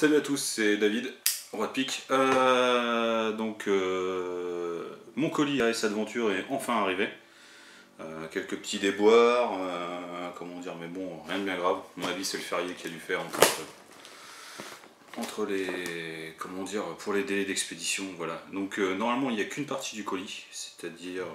Salut à tous, c'est David, Roi de Pique. Mon colis AS Adventure est enfin arrivé. Quelques petits déboires, comment dire, mais bon, rien de bien grave. À mon avis, c'est le férié qui a dû faire entre les, comment dire, pour les délais d'expédition, voilà. Donc normalement, il n'y a qu'une partie du colis, c'est-à-dire,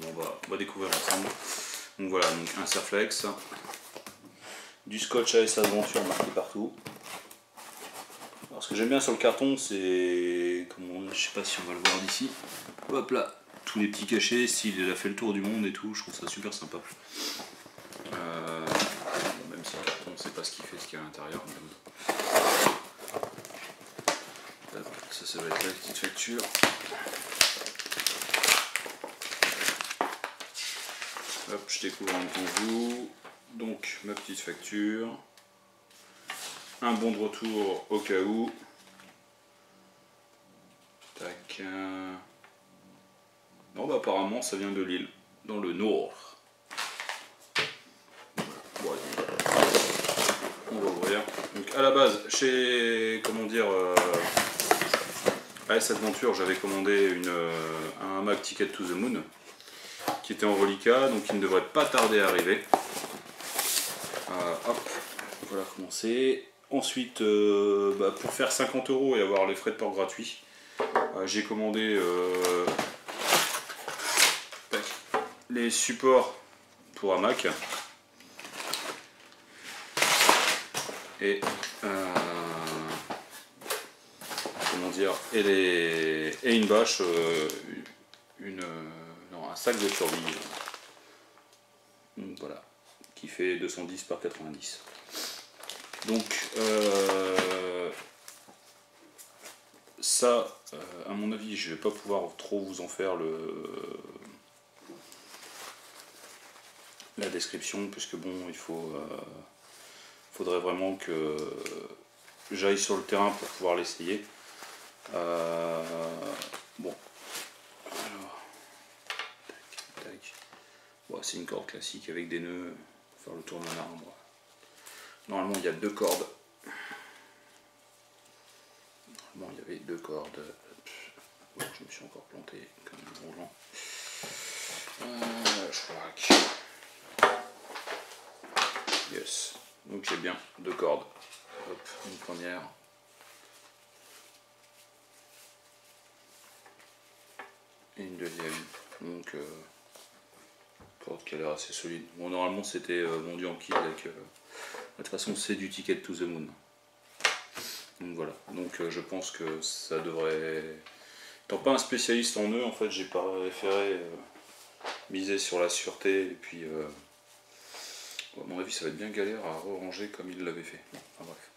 on va découvrir ensemble. Donc voilà, donc un Serflex, du scotch AS Adventure marqué partout. Alors, ce que j'aime bien sur le carton, c'est, je sais pas si on va le voir d'ici, hop là, tous les petits cachets, s'il a fait le tour du monde et tout, je trouve ça super sympa. Même si le carton, on sait pas ce qu'il fait, ce qu'il y a à l'intérieur. Ça va être la petite facture. Hop, je découvre en même temps que vous. Donc, ma petite facture. Un bon de retour au cas où. Tac. Non, bah apparemment ça vient de Lille, dans le Nord. Bon, on va ouvrir. Donc à la base, chez, comment dire, AS Adventure, j'avais commandé un hamac Ticket to the Moon, qui était en reliquat, donc il ne devrait pas tarder à arriver. Hop, voilà comment c'est. Ensuite, pour faire 50 € et avoir les frais de port gratuits, j'ai commandé les supports pour hamac et comment dire, et une bâche, un sac de survie, voilà, qui fait 210 par 90. Donc ça, à mon avis, je vais pas pouvoir trop vous en faire la description, puisque bon, il faudrait vraiment que j'aille sur le terrain pour pouvoir l'essayer. Bon, alors, tac, tac. Bon, c'est une corde classique avec des nœuds, faire le tour d'un arbre. Normalement, il y a deux cordes. Normalement, il y avait deux cordes. Bon, je me suis encore planté comme un roulant. Je crois que... Yes. Donc j'ai bien deux cordes. Hop, une première. Et une deuxième. Donc corde qui a l'air assez solide. Bon, normalement c'était vendu en kit avec... de toute façon c'est du Ticket to the Moon. Donc voilà. Donc je pense que ça devrait... Étant pas un spécialiste en nœuds, en fait j'ai préféré miser sur la sûreté et puis... à mon avis, ça va être bien galère à ranger comme il l'avait fait. Bon, enfin, bref.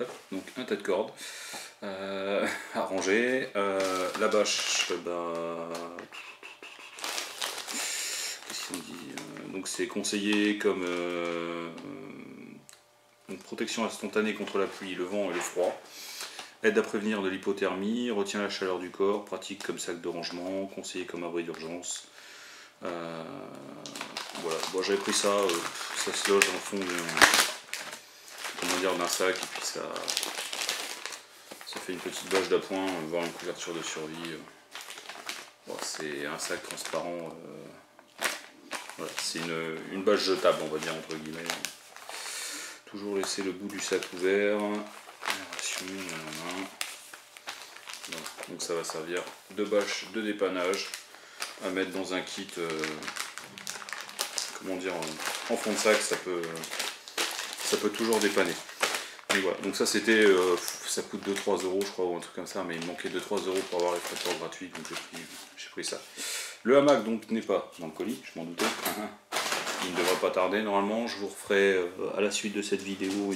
Hop, donc un tas de cordes à ranger. La bâche, qu'est-ce qu'on dit, donc c'est conseillé comme une protection instantanée contre la pluie, le vent et le froid. Aide à prévenir de l'hypothermie, retient la chaleur du corps, pratique comme sac de rangement, conseillé comme abri d'urgence. Voilà, bon, j'avais pris ça, ça se loge en fond d'un sac, et puis ça fait une petite bâche d'appoint, voire une couverture de survie. Bon, c'est un sac transparent, voilà, c'est une bâche jetable, on va dire, entre guillemets. Toujours laisser le bout du sac ouvert. Voilà. Donc ça va servir de bâche de dépannage à mettre dans un kit, comment dire, en fond de sac, ça peut toujours dépanner. Donc voilà, donc ça c'était, ça coûte 2-3 € je crois, ou un truc comme ça, mais il manquait 2-3 € pour avoir les frais de port gratuits, donc j'ai pris ça. Le hamac donc n'est pas dans le colis, je m'en doutais. Il ne devrait pas tarder normalement. Je vous referai à la suite de cette vidéo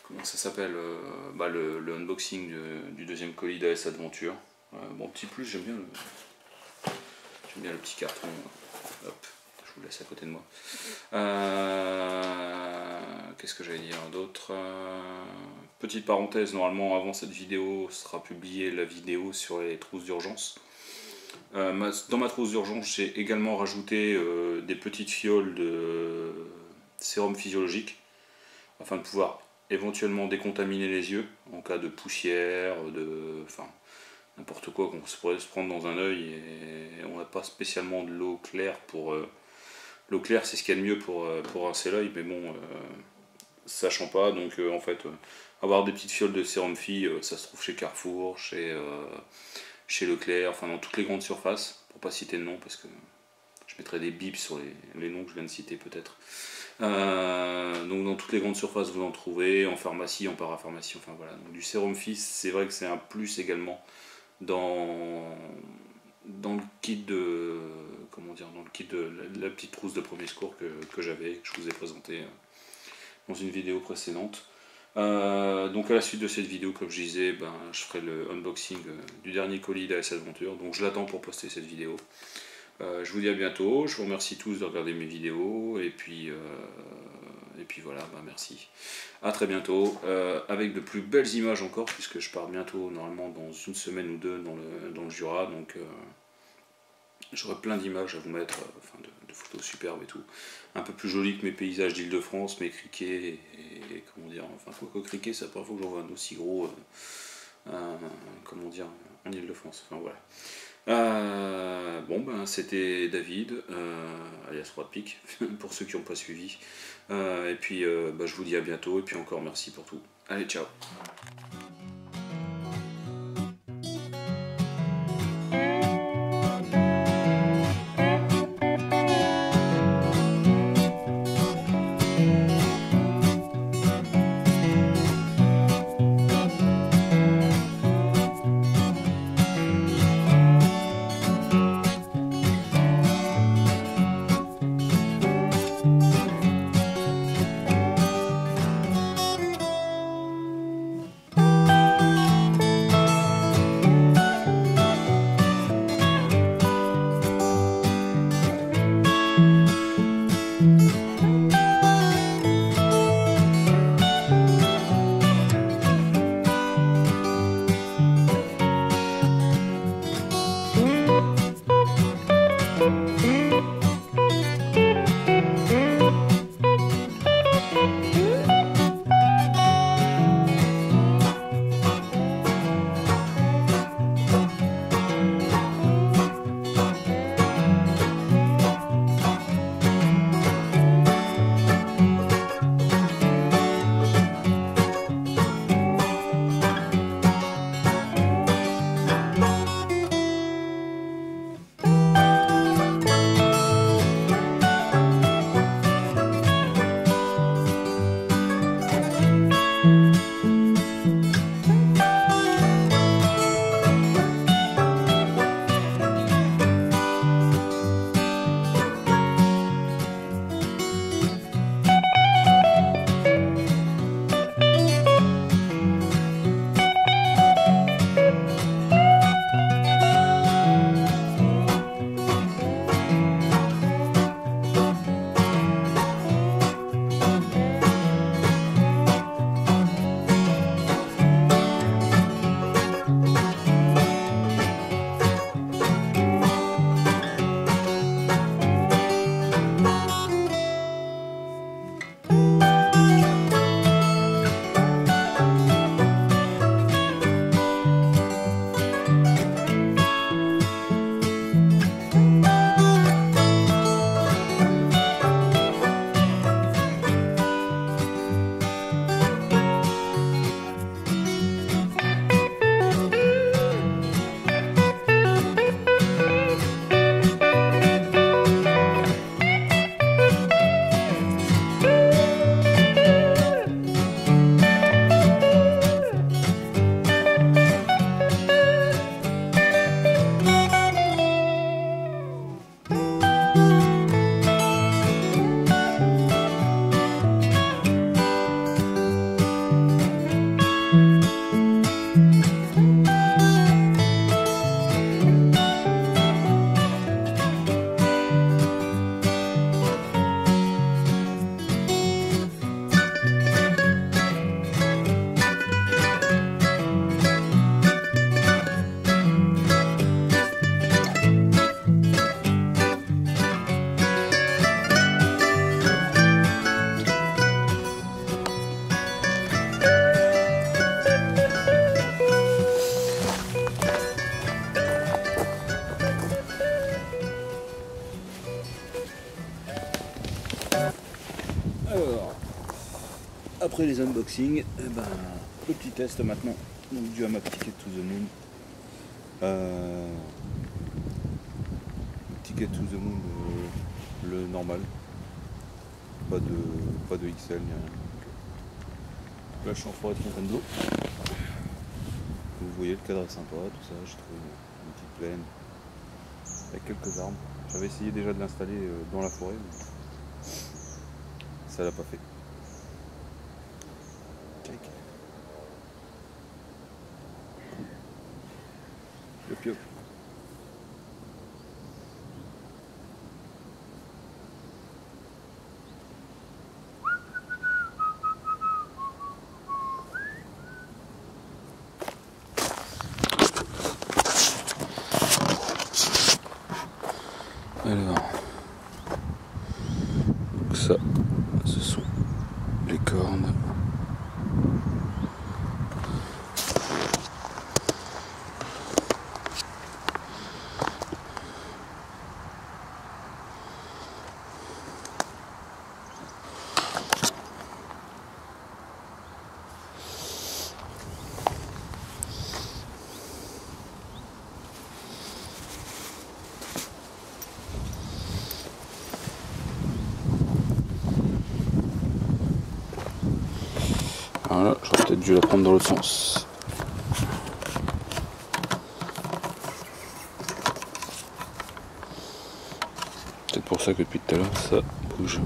comment ça s'appelle, le unboxing du deuxième colis d'AS Adventure. Bon, petit plus, j'aime bien le petit carton. Hop, je vous laisse à côté de moi. Qu'est-ce que j'allais dire d'autre? Petite parenthèse, normalement avant cette vidéo sera publiée la vidéo sur les trousses d'urgence. Dans ma trousse d'urgence, j'ai également rajouté des petites fioles de sérum physiologique afin de pouvoir éventuellement décontaminer les yeux en cas de poussière, enfin n'importe quoi qu'on pourrait se prendre dans un œil, et on n'a pas spécialement de l'eau claire pour... l'eau claire c'est ce qu'il y a de mieux pour rincer l'œil, mais bon, sachant pas, donc en fait, avoir des petites fioles de sérum Phi, ça se trouve chez Carrefour, chez Leclerc, enfin dans toutes les grandes surfaces, pour pas citer de nom, parce que je mettrai des bips sur les noms que je viens de citer peut-être. Donc dans toutes les grandes surfaces vous en trouvez, en pharmacie, en parapharmacie, enfin voilà. Donc du sérum Phi, c'est vrai que c'est un plus également dans le kit de la petite trousse de premier secours que j'avais, que je vous ai présenté dans une vidéo précédente. Donc à la suite de cette vidéo, comme je disais, je ferai le unboxing du dernier colis d'AS Adventure, donc je l'attends pour poster cette vidéo. Je vous dis à bientôt, je vous remercie tous de regarder mes vidéos, et puis voilà, merci. À très bientôt, avec de plus belles images encore, puisque je pars bientôt, normalement dans une semaine ou deux, dans le Jura, donc j'aurai plein d'images à vous mettre, de photos superbes et tout. Un peu plus jolies que mes paysages d'Île-de-France, mes criquets, et comment dire, enfin quoi que criquet, c'est la première fois que j'en vois un aussi gros, comment dire, en Île-de-France, enfin voilà. C'était David, alias Roi de Pique, pour ceux qui n'ont pas suivi. Et puis je vous dis à bientôt, et puis encore merci pour tout. Allez, ciao. après les unboxings, eh ben, le petit test maintenant, donc dû à ma Ticket to the Moon. Ticket to the Moon, le normal, pas de XL ni rien. Là je suis en forêt de Fontainebleau. Vous voyez, le cadre est sympa, tout ça, j'ai trouvé une petite plaine avec quelques arbres. J'avais essayé déjà de l'installer dans la forêt, mais ça l'a pas fait. Check. Yop yop. Alors, donc ça, ce sont les cornes. Voilà, j'aurais peut-être dû la prendre dans l'autre sens. Peut-être pour ça que depuis tout à l'heure ça bouge.